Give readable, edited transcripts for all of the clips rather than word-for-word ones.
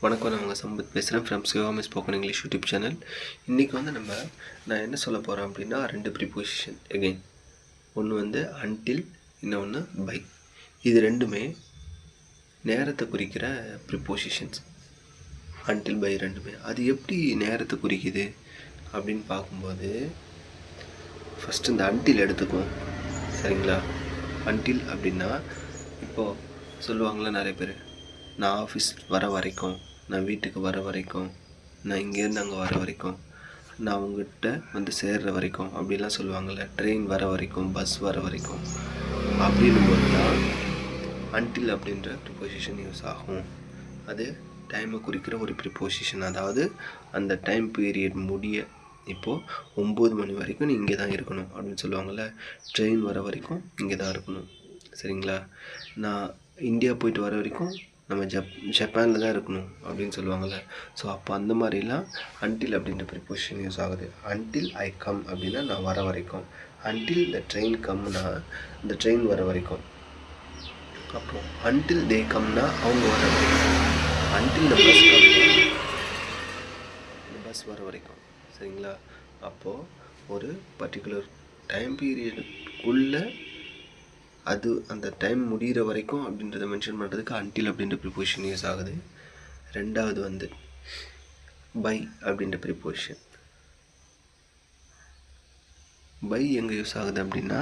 வணக்கம், நான் உங்கள் சம்பத் பேசுகிறேன் from Sivami spoken English YouTube channel. இன்றைக்கி வந்து நான் என்ன சொல்ல போகிறேன் அப்படின்னா, 2 ப்ரிப்போசிஷன் எகெயின். ஒன்று வந்து அன்டில், இன்னொன்று பை. இது ரெண்டுமே நேரத்தை குறிக்கிற ப்ரிப்போசிஷன்ஸ். அன்டில் பை ரெண்டுமே அது எப்படி நேரத்தை குறிக்குது அப்படின்னு பார்க்கும்போது, ஃபஸ்ட்டு இந்த அன்டில் எடுத்துக்குவோம். சரிங்களா? அன்டில் அப்படின்னா இப்போது சொல்லுவாங்களே நிறைய பேர், நான் ஆஃபீஸ் வர வரைக்கும், நான் வீட்டுக்கு வர வரைக்கும், நான் இங்கேருந்து அங்கே வர வரைக்கும், நான் உங்கள்கிட்ட வந்து சேர்கிற வரைக்கும் அப்படிலாம் சொல்லுவாங்கள்ல. ட்ரெயின் வர வரைக்கும், பஸ் வர வரைக்கும் அப்படின்னும் போது தான் அன்டில் அப்படின்ற ப்ரிப்போசிஷன் யூஸ் ஆகும். அது டைமை குறிக்கிற ஒரு ப்ரிப்போசிஷன். அதாவது அந்த டைம் பீரியட் முடிய, இப்போது 9 மணி வரைக்கும் நீ இங்கே தான் இருக்கணும் அப்படின்னு சொல்லுவாங்கள்ல. ட்ரெயின் வர வரைக்கும் இங்கே தான் இருக்கணும். சரிங்களா? நான் இந்தியா போயிட்டு வர வரைக்கும் நம்ம ஜப்பானில் தான் இருக்கணும் அப்படின்னு சொல்லுவாங்கள்ல. ஸோ அப்போ அந்த மாதிரிலாம் அன்டில் அப்படின்ற ப்ரிப்போசிஷன் யூஸ் ஆகுது. அன்டில் ஐ கம் அப்படின்னா நான் வர வரைக்கும். அன்டில் த ட்ரெயின் கம்னா இந்த ட்ரெயின் வர வரைக்கும். அப்புறம் அன்டில் தே கம்னா அவங்க வர வரைக்கும். அன்டில் த பஸ் கம்னா இந்த பஸ் வர வரைக்கும். சரிங்களா? அப்போது ஒரு பர்டிகுலர் டைம் பீரியடுக்குள்ளே அது அந்த டைம் முடிகிற வரைக்கும் அப்படின்றத மென்ஷன் பண்ணுறதுக்கு அன்டில் அப்படின்ற ப்ரிப்போசிஷன் யூஸ் ஆகுது. ரெண்டாவது வந்து பை அப்படின்ற ப்ரிப்போசிஷன். பை எங்கே யூஸ் ஆகுது அப்படின்னா,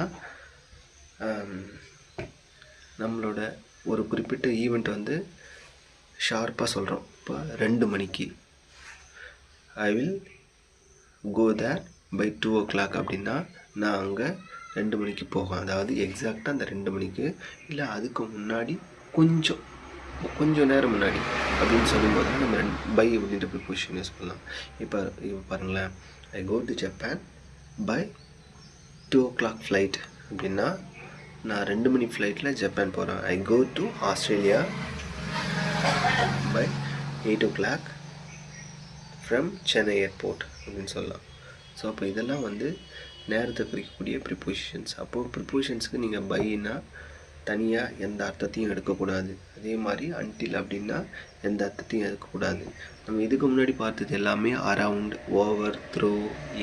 நம்மளோட ஒரு குறிப்பிட்ட ஈவெண்ட் வந்து ஷார்ப்பாக சொல்கிறோம். இப்போ 2 மணிக்கு I will go there by 2 o'clock அப்படின்னா நான் அங்கே 2 மணிக்கு போகும். அதாவது எக்ஸாக்டாக அந்த 2 மணிக்கு இல்லை அதுக்கு முன்னாடி கொஞ்சம் நேரம் முன்னாடி அப்படின்னு சொல்லும்போது நம்ம பை அப்படின்ற ப்ரிப்போசிஷன் யூஸ் பண்ணலாம். இப்போ பாருங்களேன், I go to Japan by 2 o'clock flight அப்படின்னா நான் 2 மணி ஃப்ளைட்டில் ஜப்பான் போகிறேன். I go to Australia by 8 o'clock from Chennai airport அப்படின்னு சொல்லலாம். ஸோ அப்போ இதெல்லாம் வந்து நேரத்தை குறிக்கக்கூடிய ப்ரிப்போசிஷன்ஸ். அப்போது ப்ரிப்போசிஷன்ஸுக்கு நீங்கள் பைனா தனியாக எந்த அர்த்தத்தையும் எடுக்கக்கூடாது. அதே மாதிரி அன்டில் அப்படின்னா எந்த அர்த்தத்தையும் எடுக்கக்கூடாது. நம்ம இதுக்கு முன்னாடி பார்த்தது எல்லாமே around, over, through,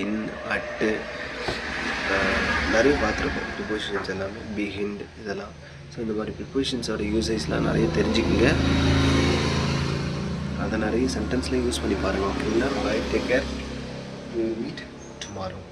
in, at, நிறைய பார்த்துருக்கோம். ப்ரிப்போசிஷன்ஸ் எல்லாமே பிஹைண்ட் இதெல்லாம். ஸோ இந்த மாதிரி ப்ரிப்போசிஷன்ஸோட யூசேஜ்லாம் நிறைய தெரிஞ்சுக்கிங்க. அதை நிறைய சென்டென்ஸ்லேயும் யூஸ் பண்ணி பாருங்கள். ஓகேங்களா? Bye, take care, we will meet tomorrow.